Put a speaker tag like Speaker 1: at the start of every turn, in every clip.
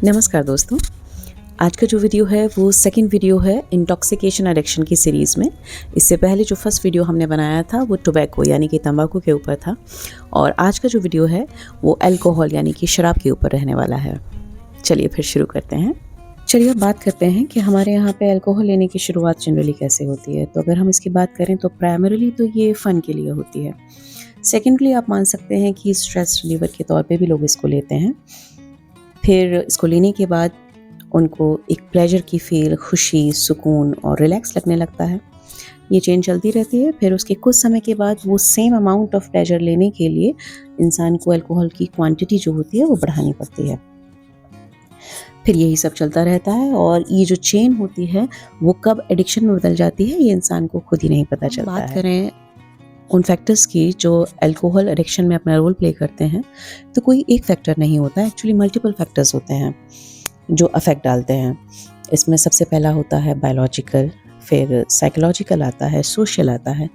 Speaker 1: नमस्कार दोस्तों। आज का जो वीडियो है वो सेकंड वीडियो है इंटॉक्सिकेशन एडिक्शन की सीरीज़ में। इससे पहले जो फर्स्ट वीडियो हमने बनाया था वो टोबैको यानी कि तंबाकू के ऊपर था, और आज का जो वीडियो है वो अल्कोहल यानी कि शराब के ऊपर रहने वाला है। चलिए फिर शुरू करते हैं। चलिए अब बात करते हैं कि हमारे यहाँ पे अल्कोहल लेने की शुरुआत जनरली कैसे होती है। तो अगर हम इसकी बात करें तो प्राइमरीली तो ये फ़न के लिए होती है। सेकेंडली आप मान सकते हैं कि स्ट्रेस रिलीवर के तौर पे भी लोग इसको लेते हैं। फिर इसको लेने के बाद उनको एक प्लेजर की फील, खुशी, सुकून और रिलैक्स लगने लगता है। ये चेंज चलती रहती है। फिर उसके कुछ समय के बाद वो सेम अमाउंट ऑफ प्लेजर लेने के लिए इंसान को अल्कोहल की क्वांटिटी जो होती है वो बढ़ानी पड़ती है। फिर यही सब चलता रहता है, और ये जो चेन होती है वो कब एडिक्शन में बदल जाती है ये इंसान को खुद ही नहीं पता चलता है। बात करें उन फैक्टर्स की जो अल्कोहल एडिक्शन में अपना रोल प्ले करते हैं, तो कोई एक फैक्टर नहीं होता है, एक्चुअली मल्टीपल फैक्टर्स होते हैं जो अफेक्ट डालते हैं। इसमें सबसे पहला होता है बायोलॉजिकल, फिर साइकोलॉजिकल आता है, सोशल आता है।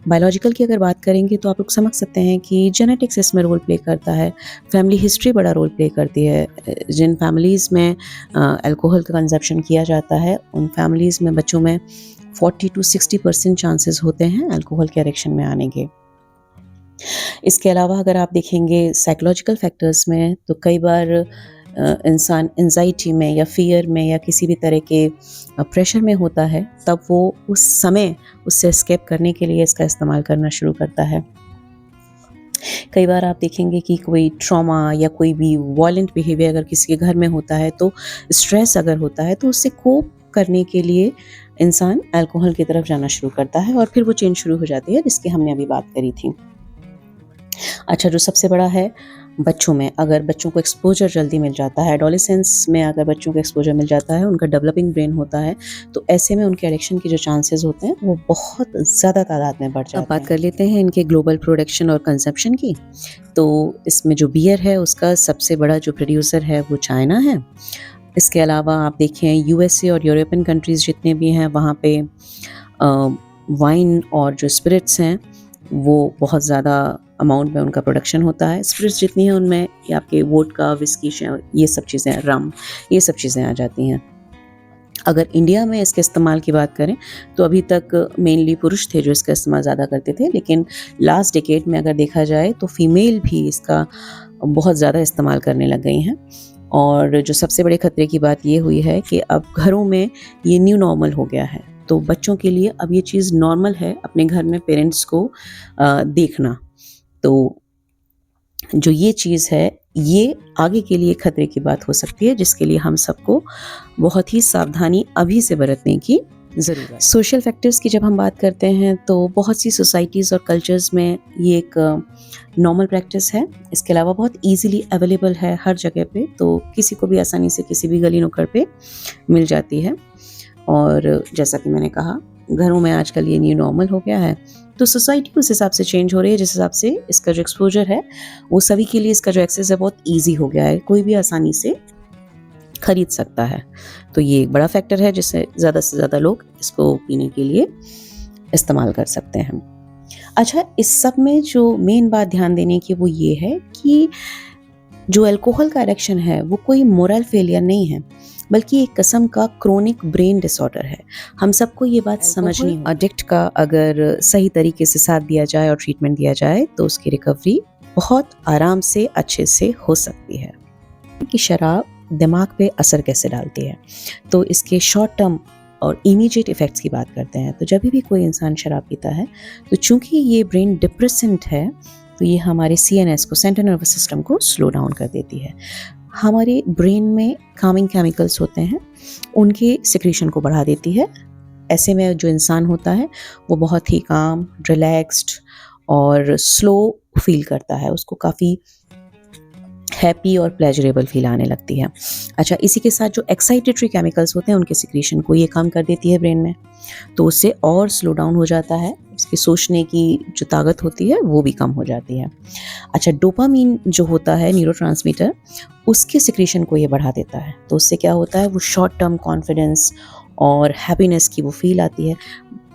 Speaker 1: बायोलॉजिकल की अगर बात करेंगे तो आप लोग समझ सकते हैं कि जेनेटिक्स इसमें रोल प्ले करता है, फैमिली हिस्ट्री बड़ा रोल प्ले करती है। जिन फैमिलीज़ में अल्कोहल का कंजप्शन किया जाता है उन फैमिलीज़ में बच्चों में 40 to 60% चांसेस होते हैं अल्कोहल के एडिक्शन में आने के। इसके अलावा अगर आप देखेंगे साइकोलॉजिकल फैक्टर्स में, तो कई बार इंसान एंजाइटी में या फियर में या किसी भी तरह के प्रेशर में होता है, तब वो उस समय उससे एस्केप करने के लिए इसका इस्तेमाल करना शुरू करता है। कई बार आप देखेंगे कि कोई ट्रॉमा या कोई भी वायलेंट बिहेवियर अगर किसी के घर में होता है, तो स्ट्रेस अगर होता है तो उससे कोप करने के लिए इंसान अल्कोहल की तरफ जाना शुरू करता है, और फिर वो चेंज शुरू हो जाती है जिसकी हमने अभी बात करी थी। अच्छा, जो सबसे बड़ा है बच्चों में, अगर बच्चों को एक्सपोजर जल्दी मिल जाता है, एडोलेसेंस में अगर बच्चों को एक्सपोजर मिल जाता है, उनका डेवलपिंग ब्रेन होता है, तो ऐसे में उनके एडिक्शन की जो चांसेस होते हैं वो बहुत ज़्यादा तादाद में बढ़ जाते हैं। अब बात कर लेते हैं इनके ग्लोबल प्रोडक्शन और कंजप्शन की। तो इसमें जो बियर है उसका सबसे बड़ा जो प्रोड्यूसर है वो चाइना है। इसके अलावा आप देखें यूएसए और यूरोपियन कंट्रीज़ जितने भी हैं वहाँ पे वाइन और जो स्पिरिट्स हैं वो बहुत ज़्यादा अमाउंट में उनका प्रोडक्शन होता है। स्पिरिट्स जितनी हैं उनमें ये आपके वोडका, विस्की, ये सब चीज़ें, रम, ये सब चीज़ें आ जाती हैं। अगर इंडिया में इसके इस्तेमाल की बात करें तो अभी तक मेनली पुरुष थे जो इसका इस्तेमाल ज़्यादा करते थे, लेकिन लास्ट डिकेड में अगर देखा जाए तो फीमेल भी इसका बहुत ज़्यादा इस्तेमाल करने लग गई हैं। और जो सबसे बड़े खतरे की बात ये हुई है कि अब घरों में ये न्यू नॉर्मल हो गया है। तो बच्चों के लिए अब ये चीज़ नॉर्मल है अपने घर में पेरेंट्स को देखना। तो जो ये चीज़ है ये आगे के लिए खतरे की बात हो सकती है, जिसके लिए हम सबको बहुत ही सावधानी अभी से बरतने की ज़रूरत है। सोशल फैक्टर्स की जब हम बात करते हैं तो बहुत सी सोसाइटीज़ और कल्चर्स में ये एक नॉर्मल प्रैक्टिस है। इसके अलावा बहुत इजीली अवेलेबल है हर जगह पे, तो किसी को भी आसानी से किसी भी गली नुक्कड़ पे मिल जाती है। और जैसा कि मैंने कहा, घरों में आजकल ये न्यू नॉर्मल हो गया है, तो सोसाइटी उस हिसाब से चेंज हो रही है जिस हिसाब से इसका जो एक्सपोजर है वो सभी के लिए, इसका जो एक्सेस है बहुत ईजी हो गया है, कोई भी आसानी से खरीद सकता है। तो ये एक बड़ा फैक्टर है जिससे ज़्यादा से ज़्यादा लोग इसको पीने के लिए इस्तेमाल कर सकते हैं। अच्छा, इस सब में जो मेन बात ध्यान देने की वो ये है कि जो अल्कोहल का एडिक्शन है वो कोई मोरल फेलियर नहीं है, बल्कि एक किस्म का क्रोनिक ब्रेन डिसऑर्डर है। हम सबको ये बात समझनी है। एडिक्ट का अगर सही तरीके से साथ दिया जाए और ट्रीटमेंट दिया जाए तो उसकी रिकवरी बहुत आराम से, अच्छे से हो सकती है। कि शराब दिमाग पे असर कैसे डालती है, तो इसके शॉर्ट टर्म और इमीडिएट इफ़ेक्ट्स की बात करते हैं। तो जब भी कोई इंसान शराब पीता है तो चूंकि ये ब्रेन डिप्रेसेंट है, तो ये हमारे CNS को, सेंट्रल नर्वस सिस्टम को स्लो डाउन कर देती है। हमारे ब्रेन में कामिंग केमिकल्स होते हैं, उनके सिक्रीशन को बढ़ा देती है। ऐसे में जो इंसान होता है वो बहुत ही काम, रिलैक्स्ड और स्लो फील करता है, उसको काफ़ी हैप्पी और प्लेजरेबल फील आने लगती है। अच्छा, इसी के साथ जो एक्साइटेटरी केमिकल्स होते हैं उनके सिक्रीशन को ये काम कर देती है ब्रेन में, तो उससे और स्लो डाउन हो जाता है, इसकी सोचने की जो ताकत होती है वो भी कम हो जाती है। अच्छा, डोपामीन जो होता है न्यूरोट्रांसमीटर, उसके सिक्रीशन को ये बढ़ा देता है, तो उससे क्या होता है, वो शॉर्ट टर्म कॉन्फिडेंस और हैप्पीनेस की वो फील आती है।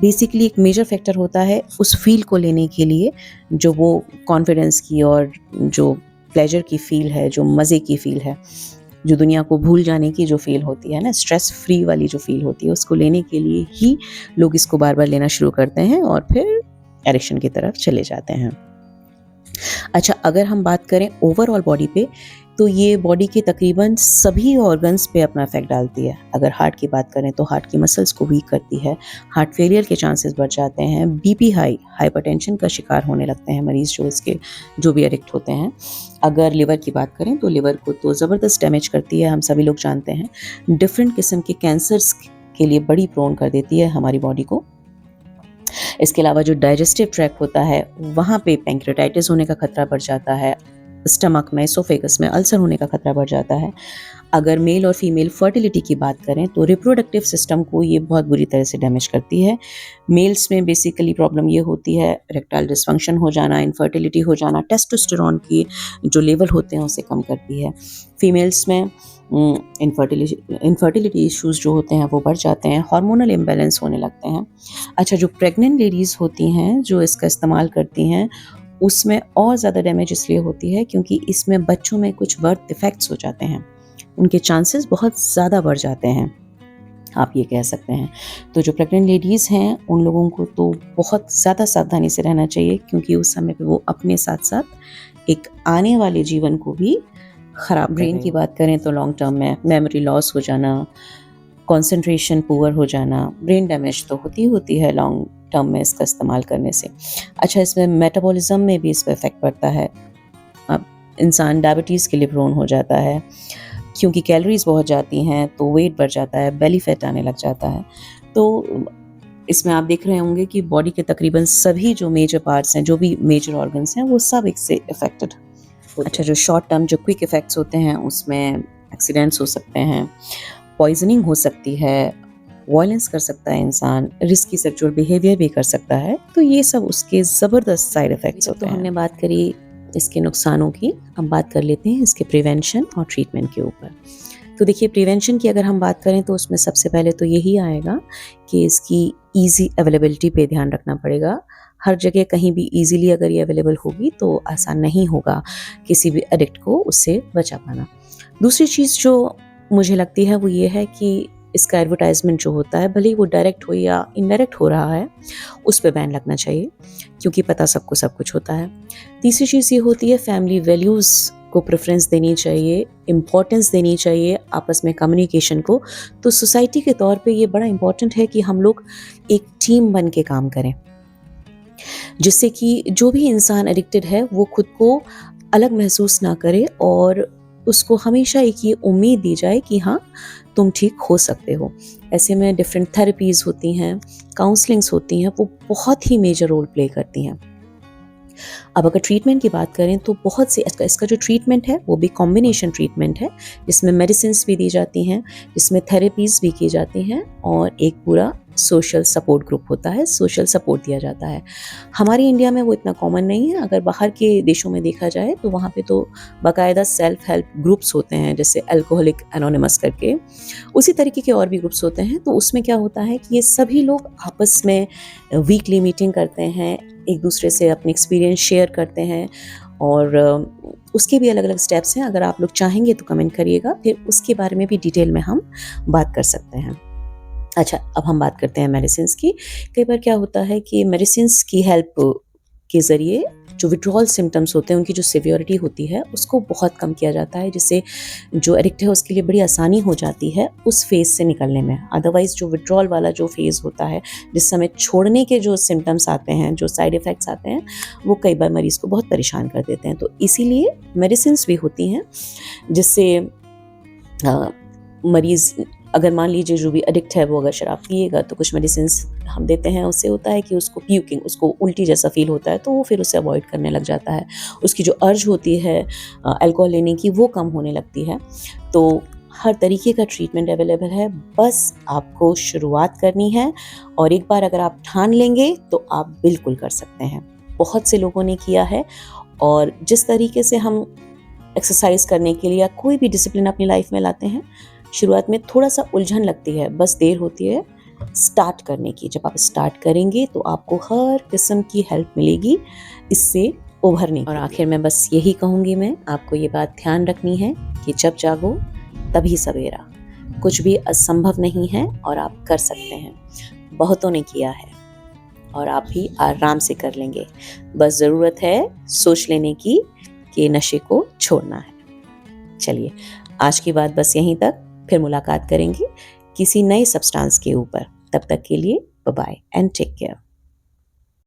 Speaker 1: बेसिकली एक मेजर फैक्टर होता है उस फील को लेने के लिए, जो वो कॉन्फिडेंस की और जो प्लेजर की फील है, जो मज़े की फील है, जो दुनिया को भूल जाने की जो फील होती है ना, स्ट्रेस फ्री वाली जो फील होती है, उसको लेने के लिए ही लोग इसको बार बार लेना शुरू करते हैं और फिर एडिक्शन की तरफ चले जाते हैं। अच्छा, अगर हम बात करें ओवरऑल बॉडी पे, तो ये बॉडी के तकरीबन सभी ऑर्गन्स पे अपना इफेक्ट डालती है। अगर हार्ट की बात करें तो हार्ट की मसल्स को वीक करती है, हार्ट फेलियर के चांसेस बढ़ जाते हैं, बीपी हाइपरटेंशन का शिकार होने लगते हैं मरीज जो भी एडिक्ट होते हैं। अगर लिवर की बात करें तो लिवर को तो ज़बरदस्त डैमेज करती है, हम सभी लोग जानते हैं। डिफरेंट किस्म के कैंसर्स के लिए बड़ी प्रोन कर देती है हमारी बॉडी को। इसके अलावा जो डाइजेस्टिव ट्रैक होता है वहाँ पे पैंक्रेटाइटिस होने का खतरा बढ़ जाता है, स्टमक में, एसोफेगस में अल्सर होने का खतरा बढ़ जाता है। अगर मेल और फीमेल फर्टिलिटी की बात करें तो रिप्रोडक्टिव सिस्टम को ये बहुत बुरी तरह से डैमेज करती है। मेल्स में बेसिकली प्रॉब्लम ये होती है इरेक्टाइल डिसफंक्शन हो जाना, इनफर्टिलिटी हो जाना, टेस्टोस्टेरोन की जो लेवल होते हैं उसे कम करती है। फीमेल्स में इनफर्टिलिटी इश्यूज जो होते हैं वो बढ़ जाते हैं, हार्मोनल इम्बैलेंस होने लगते हैं। अच्छा, जो प्रेग्नेंट लेडीज़ होती हैं जो इसका इस्तेमाल करती हैं उसमें और ज़्यादा डैमेज इसलिए होती है क्योंकि इसमें बच्चों में कुछ बर्थ डिफेक्ट्स हो जाते हैं, उनके चांसेस बहुत ज़्यादा बढ़ जाते हैं, आप ये कह सकते हैं। तो जो प्रेग्नेंट लेडीज़ हैं उन लोगों को तो बहुत ज़्यादा सावधानी से रहना चाहिए क्योंकि उस समय पे वो अपने साथ साथ एक आने वाले जीवन को भी ख़राब। ब्रेन की बात करें तो लॉन्ग टर्म में मेमोरी लॉस हो जाना, कंसंट्रेशन पुअर हो जाना, ब्रेन डैमेज तो होती है लॉन्ग टर्म में इसका इस्तेमाल करने से। अच्छा, इसमें मेटाबॉलिज्म में भी इस पर इफेक्ट पड़ता है। अब इंसान डायबिटीज़ के लिए प्रोन हो जाता है क्योंकि कैलोरीज बहुत जाती हैं तो वेट बढ़ जाता है, बेली फैट आने लग जाता है। तो इसमें आप देख रहे होंगे कि बॉडी के तकरीबन सभी जो मेजर पार्ट्स हैं, जो भी मेजर ऑर्गन्स हैं, वो सब इससे इफेक्टेड। अच्छा, जो शॉर्ट टर्म जो क्विक इफेक्ट्स होते हैं उसमें एक्सीडेंट्स हो सकते हैं, पॉइजनिंग हो सकती है, वायलेंस कर सकता है इंसान, रिस्की सेक्सुअल बिहेवियर भी कर सकता है। तो ये सब उसके ज़बरदस्त साइड इफ़ेक्ट्स होते हैं। हमने बात करी इसके नुकसानों की, अब बात कर लेते हैं इसके प्रिवेंशन और ट्रीटमेंट के ऊपर। तो देखिए, प्रिवेंशन की अगर हम बात करें तो उसमें सबसे पहले तो यही आएगा कि इसकी ईजी अवेलेबिलिटी पे ध्यान रखना पड़ेगा। हर जगह कहीं भी ईजीली अगर ये अवेलेबल होगी तो आसान नहीं होगा किसी भी एडिक्ट को उससे बचा पाना। दूसरी चीज़ जो मुझे लगती है वो ये है कि इसका एडवर्टाइजमेंट जो होता है, भले ही वो डायरेक्ट हो या इनडायरेक्ट हो रहा है, उस पे बैन लगना चाहिए क्योंकि पता सबको सब कुछ होता है। तीसरी चीज़ ये होती है फैमिली वैल्यूज़ को प्रेफरेंस देनी चाहिए, इम्पोर्टेंस देनी चाहिए आपस में कम्युनिकेशन को। तो सोसाइटी के तौर पे ये बड़ा इम्पोर्टेंट है कि हम लोग एक टीम बन के काम करें, जिससे कि जो भी इंसान एडिक्टेड है वो खुद को अलग महसूस ना करे और उसको हमेशा एक ये उम्मीद दी जाए कि हाँ, तुम ठीक हो सकते हो। ऐसे में डिफरेंट थेरेपीज़ होती हैं, काउंसलिंग्स होती हैं, वो बहुत ही मेजर रोल प्ले करती हैं। अब अगर ट्रीटमेंट की बात करें तो बहुत से इसका जो ट्रीटमेंट है वो भी कॉम्बिनेशन ट्रीटमेंट है, जिसमें मेडिसिन्स भी दी जाती हैं, जिसमें थेरेपीज़ भी की जाती हैं और एक पूरा सोशल सपोर्ट ग्रुप होता है, सोशल सपोर्ट दिया जाता है। हमारी इंडिया में वो इतना कॉमन नहीं है। अगर बाहर के देशों में देखा जाए तो वहाँ पे तो बाकायदा सेल्फ हेल्प ग्रुप्स होते हैं, जैसे अल्कोहलिक एनोनिमस करके, उसी तरीके के और भी ग्रुप्स होते हैं। तो उसमें क्या होता है कि ये सभी लोग आपस में वीकली मीटिंग करते हैं, एक दूसरे से अपने एक्सपीरियंस शेयर करते हैं और उसके भी अलग अलग स्टेप्स हैं। अगर आप लोग चाहेंगे तो कमेंट करिएगा, फिर उसके बारे में भी डिटेल में हम बात कर सकते हैं। अच्छा, अब हम बात करते हैं मेडिसिन्स की। कई बार क्या होता है कि मेडिसिन्स की हेल्प के ज़रिए जो विड्रॉल सिम्टम्स होते हैं, उनकी जो सिवियरिटी होती है उसको बहुत कम किया जाता है, जिससे जो एडिक्ट है उसके लिए बड़ी आसानी हो जाती है उस फेज़ से निकलने में। अदरवाइज़ जो विड्रॉल वाला जो फेज़ होता है, जिस समय छोड़ने के जो सिम्टम्स आते हैं, जो साइड इफ़ेक्ट्स आते हैं, वो कई बार मरीज़ को बहुत परेशान कर देते हैं। तो इसीलिए मेडिसिन्स भी होती हैं जिससे मरीज़, अगर मान लीजिए जो भी एडिक्ट है वो अगर शराब पिएगा तो कुछ मेडिसिन्स हम देते हैं, उससे होता है कि उसको प्यूकिंग, उसको उल्टी जैसा फील होता है तो वो फिर उसे अवॉइड करने लग जाता है। उसकी जो अर्ज होती है अल्कोहल लेने की वो कम होने लगती है। तो हर तरीके का ट्रीटमेंट अवेलेबल है, बस आपको शुरुआत करनी है और एक बार अगर आप ठान लेंगे तो आप बिल्कुल कर सकते हैं। बहुत से लोगों ने किया है और जिस तरीके से हम एक्सरसाइज करने के लिए या कोई भी डिसिप्लिन अपनी लाइफ में लाते हैं, शुरुआत में थोड़ा सा उलझन लगती है, बस देर होती है स्टार्ट करने की। जब आप स्टार्ट करेंगे तो आपको हर किस्म की हेल्प मिलेगी इससे उभरने। और आखिर में बस यही कहूँगी, मैं आपको ये बात ध्यान रखनी है कि जब जागो तभी सवेरा। कुछ भी असंभव नहीं है और आप कर सकते हैं। बहुतों ने किया है और आप भी आराम से कर लेंगे। बस ज़रूरत है सोच लेने की कि नशे को छोड़ना है। चलिए, आज की बात बस यहीं तक। फिर मुलाकात करेंगे किसी नए सब्सटेंस के ऊपर। तब तक के लिए bye bye and take care.